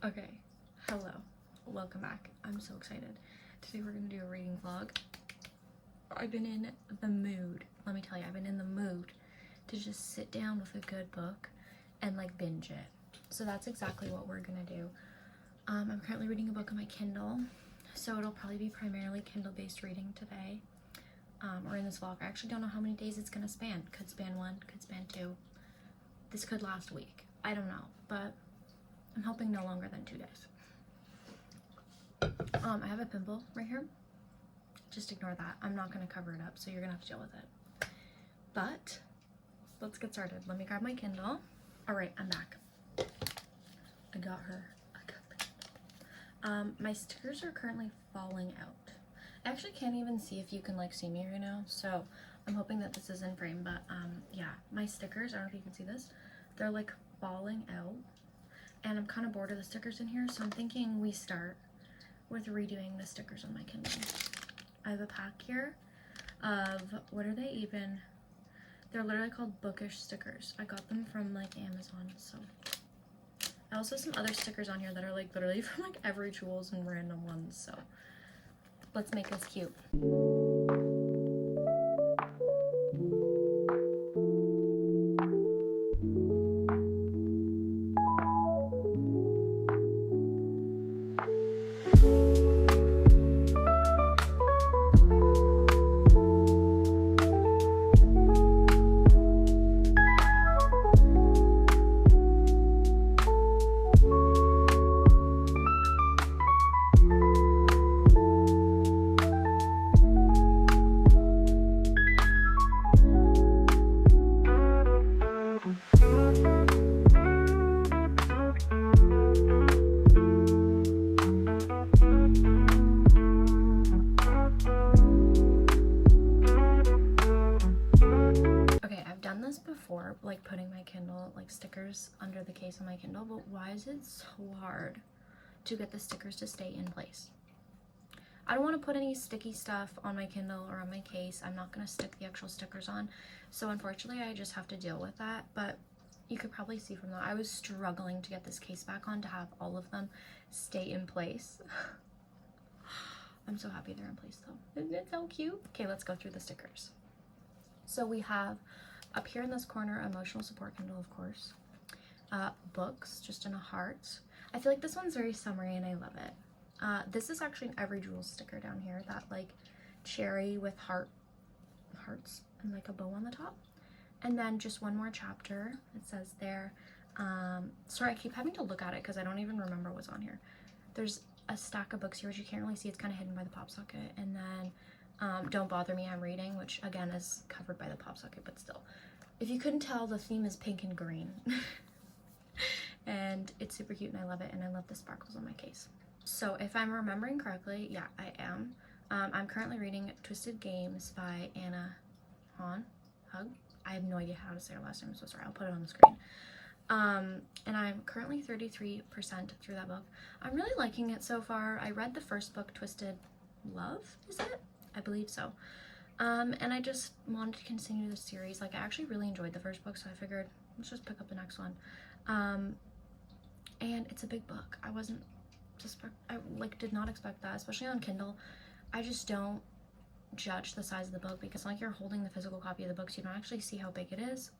Okay, hello, welcome back. I'm so excited. Today we're gonna do a reading vlog. I've been in the mood, let me tell you, I've been in the mood to just sit down with a good book and like binge it. So that's exactly what we're gonna do. I'm currently reading a book on my Kindle, so it'll probably be primarily Kindle-based reading today, or in this vlog. I actually don't know how many days it's gonna span. Could span 1, could span 2. This could last a week. I don't know, but I'm hoping no longer than 2 days. I have a pimple right here. Just ignore that. I'm not going to cover it up, so you're going to have to deal with it. But let's get started. Let me grab my Kindle. All right, I'm back. I got her. My stickers are currently falling out. I actually can't even see if you can like see me right now, so I'm hoping that this is in frame. But yeah, my stickers, I don't know if you can see this, they're like falling out, and I'm kind of bored of the stickers in here, so I'm thinking we start with redoing the stickers on my Kindle. I have a pack here of, what are they even? They're literally called bookish stickers. I got them from like Amazon, so. I also have some other stickers on here that are like literally from like Every Jewels and random ones, so let's make this cute. Before, like putting my Kindle like stickers under the case of my Kindle, but why is it so hard to get the stickers to stay in place? I don't want to put any sticky stuff on my Kindle or on my case. I'm not going to stick the actual stickers on, so unfortunately I just have to deal with that. But you could probably see from that I was struggling to get this case back on to have all of them stay in place. I'm so happy they're in place though. Isn't it so cute? Okay, let's go through the stickers. So we have up here in this corner, emotional support Kindle, of course. Books, just in a heart. I feel like this one's very summery and I love it. This is actually an Every Jewels sticker down here, that like cherry with hearts and like a bow on the top. And then just one more chapter, it says there. Sorry, I keep having to look at it because I don't even remember what's on here. There's a stack of books here, which you can't really see. It's kind of hidden by the pop socket. And then Don't Bother Me, I'm Reading, which again is covered by the pop socket, but still. If you couldn't tell, the theme is pink and green. And it's super cute and I love it, and I love the sparkles on my case. So if I'm remembering correctly, yeah, I am. I'm currently reading Twisted Games by Ana Huang. I have no idea how to say her last name, I'm so sorry. I'll put it on the screen. And I'm currently 33% through that book. I'm really liking it so far. I read the first book, Twisted Love, is it? I believe so. And I just wanted to continue the series. Like, I actually really enjoyed the first book, so I figured let's just pick up the next one. And it's a big book. I did not expect that, especially on Kindle. I just don't judge the size of the book because like you're holding the physical copy of the book, so you don't actually see how big it is.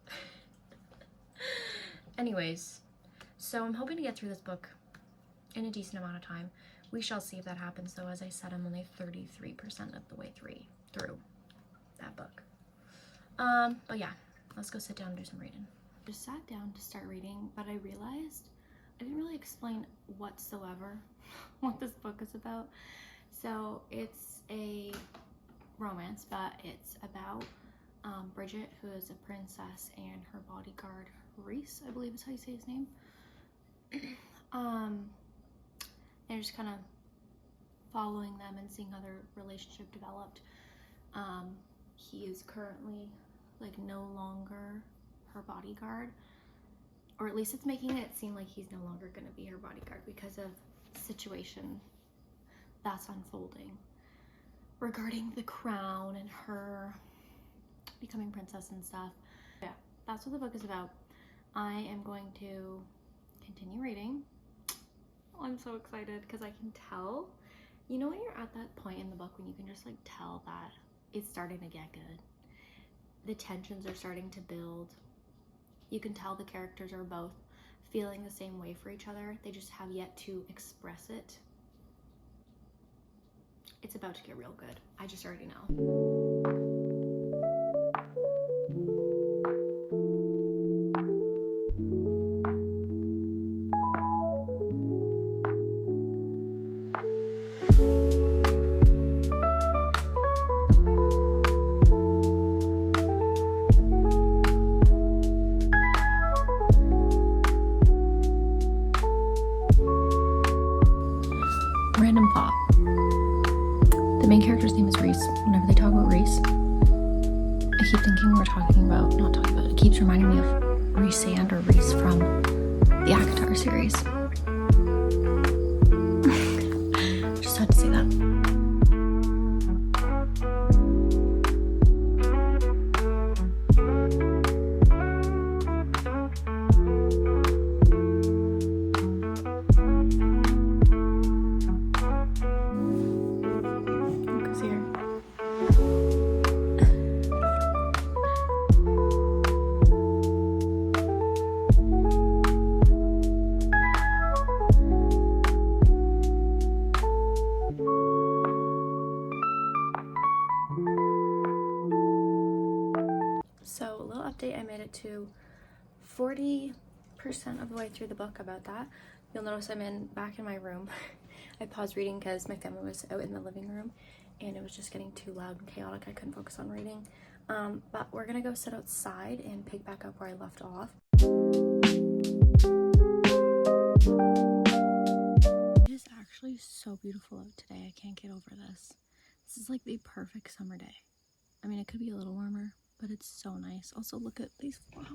Anyways, so I'm hoping to get through this book in a decent amount of time. We shall see if that happens, though. As I said, I'm only 33% of the way through that book. But yeah, let's go sit down and do some reading. Just sat down to start reading, but I realized I didn't really explain whatsoever what this book is about. So it's a romance, but it's about Bridget, who is a princess, and her bodyguard, Reese, I believe is how you say his name. And just kind of following them and seeing how their relationship developed. He is currently like no longer her bodyguard, or at least it's making it seem like he's no longer going to be her bodyguard because of the situation that's unfolding regarding the crown and her becoming princess and stuff. Yeah, that's what the book is about. I am going to continue reading. I'm so excited because I can tell. You know when you're at that point in the book when you can just like tell that it's starting to get good. The tensions are starting to build. You can tell the characters are both feeling the same way for each other. They just have yet to express it. It's about to get real good. I just already know. Random thought. The main character's name is Reese. Whenever they talk about Reese, I keep thinking we're talking about, not talking about, it keeps reminding me of Reese Sand or Reese from the Akatar series. Just had to say that. So, a little update, I made it to 40% of the way through the book about that. You'll notice I'm back in my room. I paused reading because my family was out in the living room and it was just getting too loud and chaotic. I couldn't focus on reading. But we're gonna go sit outside and pick back up where I left off. It is actually so beautiful out today. I can't get over this. This is like the perfect summer day. I mean, it could be a little warmer, but it's so nice. Also, look at these flowers.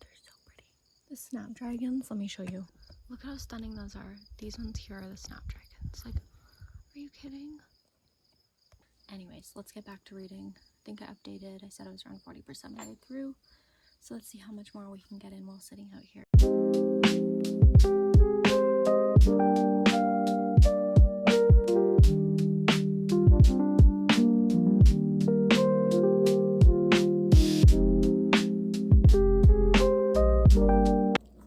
They're so pretty. The snapdragons, let me show you. Look how stunning those are. These ones here are the snapdragons. Like, are you kidding? Anyways, let's get back to reading. I think I updated. I said I was around 40% of the way through. So let's see how much more we can get in while sitting out here.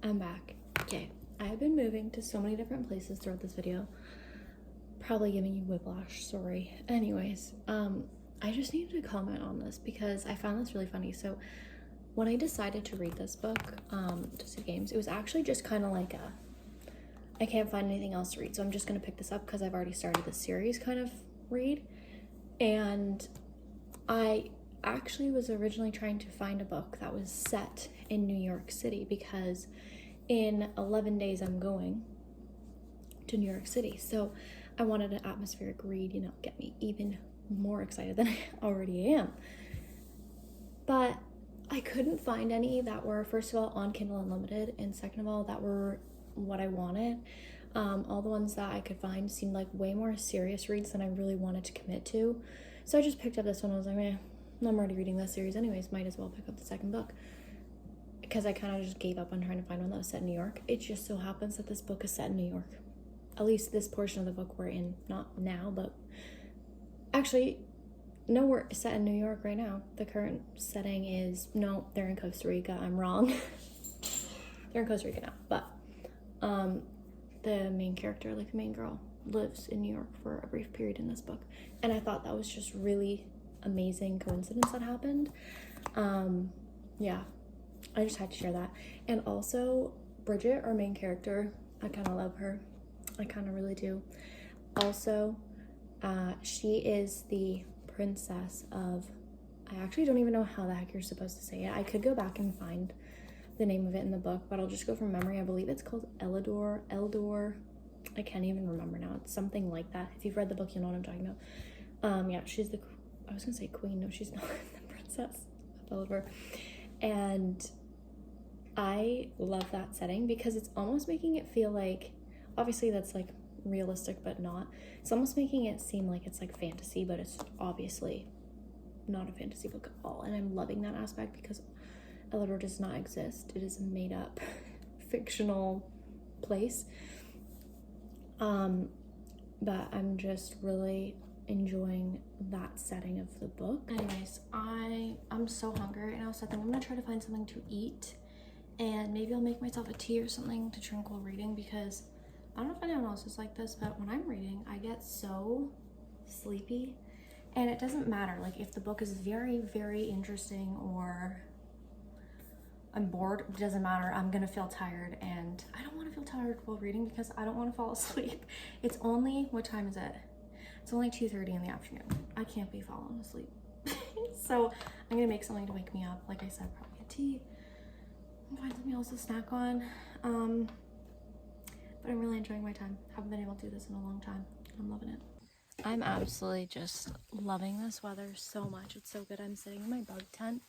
I'm back. Okay, I have been moving to so many different places throughout this video. Probably giving you whiplash, sorry. Anyways, I just needed to comment on this because I found this really funny. So when I decided to read this book, Disney Games, it was actually just kind of like I can't find anything else to read, so I'm just gonna pick this up because I've already started this series kind of read. And I actually was originally trying to find a book that was set in New York City because in 11 days I'm going to New York City. So I wanted an atmospheric read, you know, get me even more excited than I already am. But I couldn't find any that were, first of all, on Kindle Unlimited, and second of all, that were what I wanted. All the ones that I could find seemed like way more serious reads than I really wanted to commit to. So I just picked up this one. I was like, man, I'm already reading this series anyways, might as well pick up the second book. Because I kind of just gave up on trying to find one that was set in New York. It just so happens that this book is set in New York. At least this portion of the book we're in, not now, but actually, no, we're set in New York right now. The current setting is, no, they're in Costa Rica. I'm wrong. They're in Costa Rica now, but the main character, like the main girl, lives in New York for a brief period in this book. And I thought that was just really amazing coincidence that happened. Yeah, I just had to share that. And also, Bridget, our main character, I kind of love her. I kind of really do. Also, she is the princess of, I actually don't even know how the heck you're supposed to say it. I could go back and find the name of it in the book, but I'll just go from memory. I believe it's called Eldor. I can't even remember now. It's something like that. If you've read the book, you'll know what I'm talking about. Yeah, she's the, I was gonna say queen. No, she's not. The princess of Eldor. And I love that setting because it's almost making it feel like, obviously that's like realistic, but not. It's almost making it seem like it's like fantasy, but it's obviously not a fantasy book at all. And I'm loving that aspect because Eldor does not exist. It is a made up fictional place. But I'm just really enjoying that setting of the book. Anyways, I'm so hungry right now, so I think I'm gonna try to find something to eat, and maybe I'll make myself a tea or something to drink while reading, because I don't know if anyone else is like this, but when I'm reading, I get so sleepy. And it doesn't matter, like, if the book is very, very interesting or I'm bored, it doesn't matter. I'm gonna feel tired, and I don't want to feel tired while reading because I don't want to fall asleep. It's only, what time is it? It's only 2:30 in the afternoon. I can't be falling asleep. So I'm gonna make something to wake me up. Like I said, probably a tea and find something else to snack on. But I'm really enjoying my time. Haven't been able to do this in a long time. I'm loving it. I'm absolutely just loving this weather so much. It's so good. I'm sitting in my bug tent.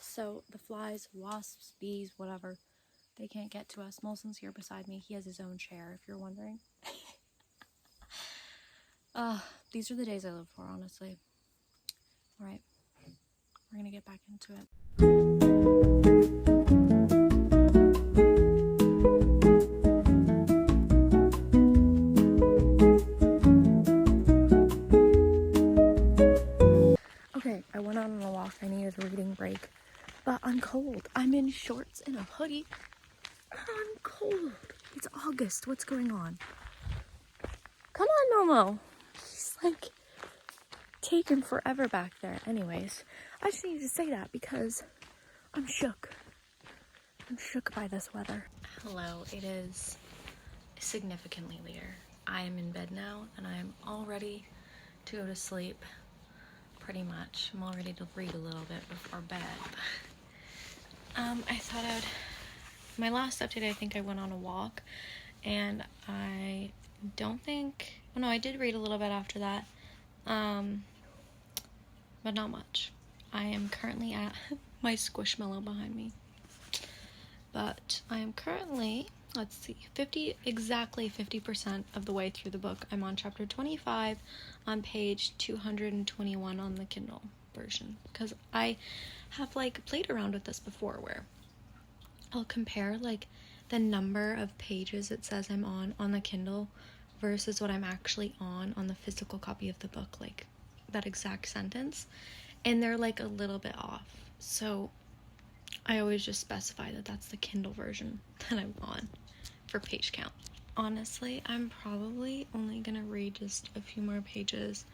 So the flies, wasps, bees, whatever, they can't get to us. Molson's here beside me. He has his own chair, if you're wondering. These are the days I live for, honestly. All right, we're gonna get back into it. Okay, I went out on a walk. I needed a reading break, but I'm cold. I'm in shorts and a hoodie. I'm cold. It's August. What's going on? Come on, Momo. He's like taking forever back there. Anyways, I just needed to say that because I'm shook. I'm shook by this weather. Hello, it is significantly later. I am in bed now and I am all ready to go to sleep. Pretty much. I'm all ready to read a little bit before bed. I thought my last update, I think I went on a walk, and I don't think, oh no, I did read a little bit after that, but not much. I am currently at my squishmallow behind me, but I am currently, let's see, exactly 50% of the way through the book. I'm on chapter 25 on page 221 on the Kindle version, because I have like played around with this before where I'll compare like the number of pages it says I'm on the Kindle versus what I'm actually on the physical copy of the book, like that exact sentence, and they're like a little bit off. So I always just specify that that's the Kindle version that I'm on for page count. Honestly, I'm probably only gonna read just a few more pages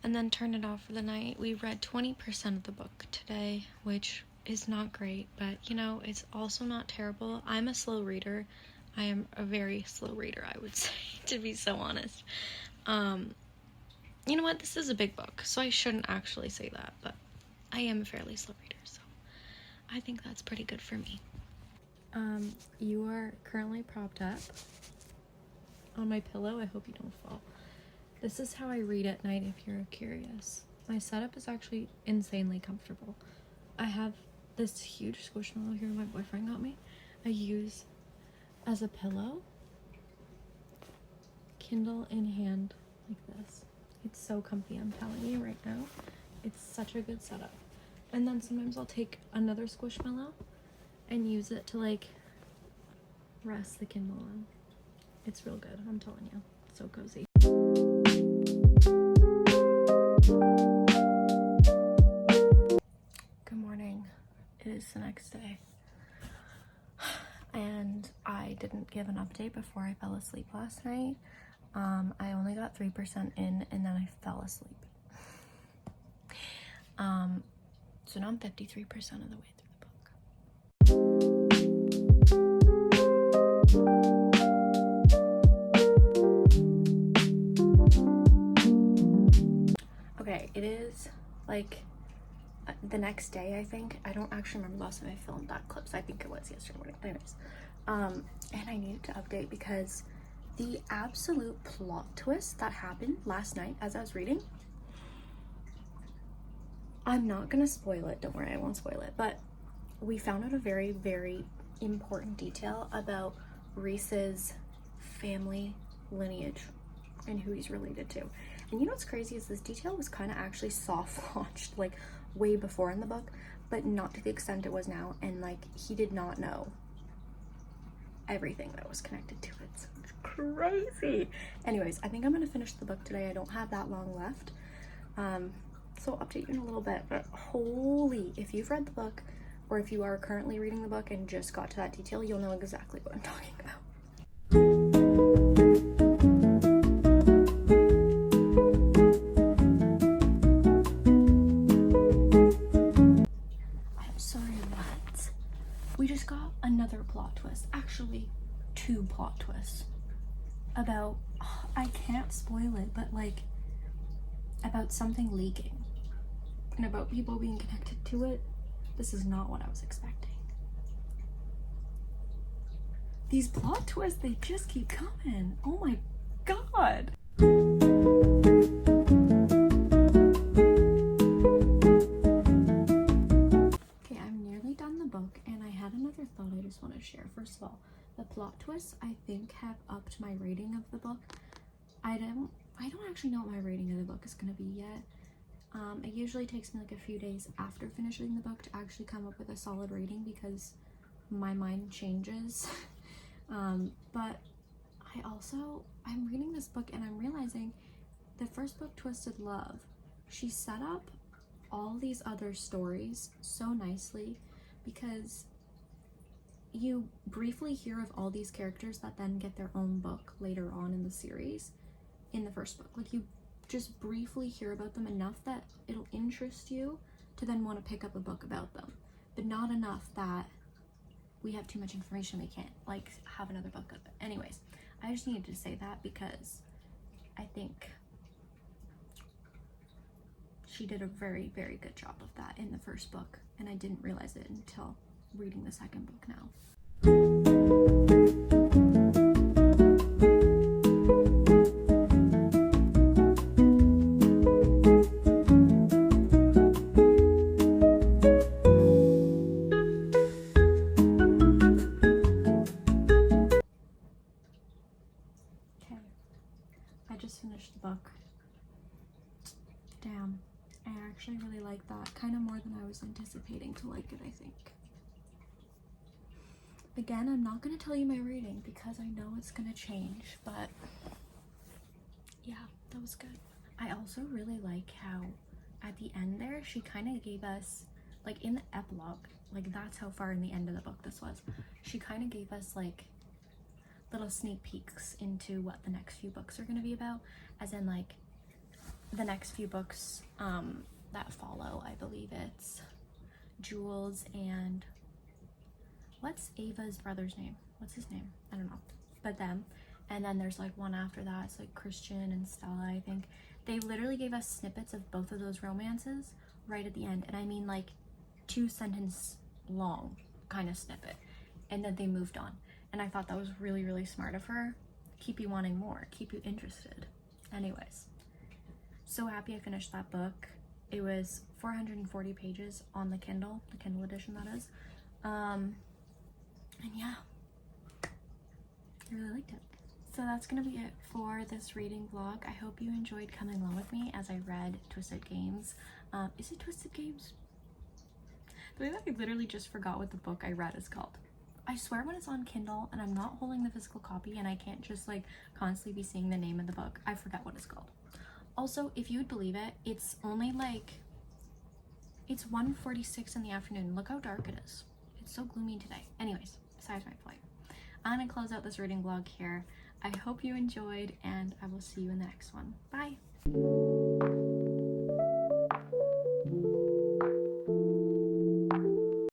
and then turn it off for the night. We read 20% of the book today, which is not great, but you know, it's also not terrible. I'm a slow reader. I am a very slow reader, I would say, to be so honest. You know what? This is a big book, so I shouldn't actually say that, but I am a fairly slow reader, so I think that's pretty good for me. You are currently propped up on my pillow. I hope you don't fall. This is how I read at night, if you're curious. My setup is actually insanely comfortable. I have this huge squishmallow here my boyfriend got me. I use as a pillow, Kindle in hand like this. It's so comfy, I'm telling you right now. It's such a good setup. And then sometimes I'll take another squishmallow and use it to like rest the Kindle on. It's real good, I'm telling you. It's so cozy. Good morning. It is the next day. And I didn't give an update before I fell asleep last night. I only got 3% in and then I fell asleep. So now I'm 53% of the way through the book. Okay, it is like the next day, I think. I don't actually remember the last time I filmed that clip, so I think it was yesterday morning. Anyways, and I needed to update because the absolute plot twist that happened last night as I was reading, I'm not gonna spoil it, don't worry, I won't spoil it, but we found out a very, very important detail about Reese's family lineage and who he's related to. And you know what's crazy is this detail was kind of actually soft launched like way before in the book, but not to the extent it was now, and like he did not know everything that was connected to it. So it's crazy. Anyways, I think I'm gonna finish the book today. I don't have that long left. So I'll update you in a little bit, but holy, if you've read the book or if you are currently reading the book and just got to that detail, you'll know exactly what I'm talking about. I'm sorry, what? We just got another plot twist. Actually, 2 plot twists. About, I can't spoil it, but like, about something leaking. And about people being connected to it. This is not what I was expecting. These plot twists, they just keep coming. Oh my god. Okay, I'm nearly done the book, and I had another thought I just want to share. First of all, the plot twists I think have upped my rating of the book. I don't actually know what my rating of the book is going to be yet. It usually takes me like a few days after finishing the book to actually come up with a solid rating because my mind changes. But I'm reading this book and I'm realizing the first book, Twisted Love, she set up all these other stories so nicely because you briefly hear of all these characters that then get their own book later on in the series in the first book. Like, you just briefly hear about them enough that it'll interest you to then want to pick up a book about them, but not enough that we have too much information, we can't like have another book of it. Anyways, I just needed to say that because I think she did a very, very good job of that in the first book, and I didn't realize it until reading the second book now. I just finished the book. Damn, I actually really like that, kind of more than I was anticipating to like it, I think. Again, I'm not going to tell you my rating because I know it's going to change, but yeah, that was good. I also really like how at the end there, she kind of gave us, like in the epilogue, like that's how far in the end of the book this was, she kind of gave us like little sneak peeks into what the next few books are going to be about, as in like the next few books that follow. I believe it's Jules and what's Ava's brother's name? What's his name? I don't know, but them. And then there's like one after that, it's like Christian and Stella, I think. They literally gave us snippets of both of those romances right at the end, and I mean like 2-sentence long kind of snippet, and then they moved on. And I thought that was really, really smart of her. Keep you wanting more, keep you interested. Anyways, so happy I finished that book. It was 440 pages on the Kindle edition, that is. And yeah, I really liked it. So that's gonna be it for this reading vlog. I hope you enjoyed coming along with me as I read Twisted Games. Is it Twisted Games? The way that I literally just forgot what the book I read is called. I swear when it's on Kindle and I'm not holding the physical copy and I can't just like constantly be seeing the name of the book, I forget what it's called. Also, if you would believe it, it's only like, it's 1:46 in the afternoon. Look how dark it is. It's so gloomy today. Anyways, besides my point, I'm gonna close out this reading vlog here. I hope you enjoyed, and I will see you in the next one. Bye.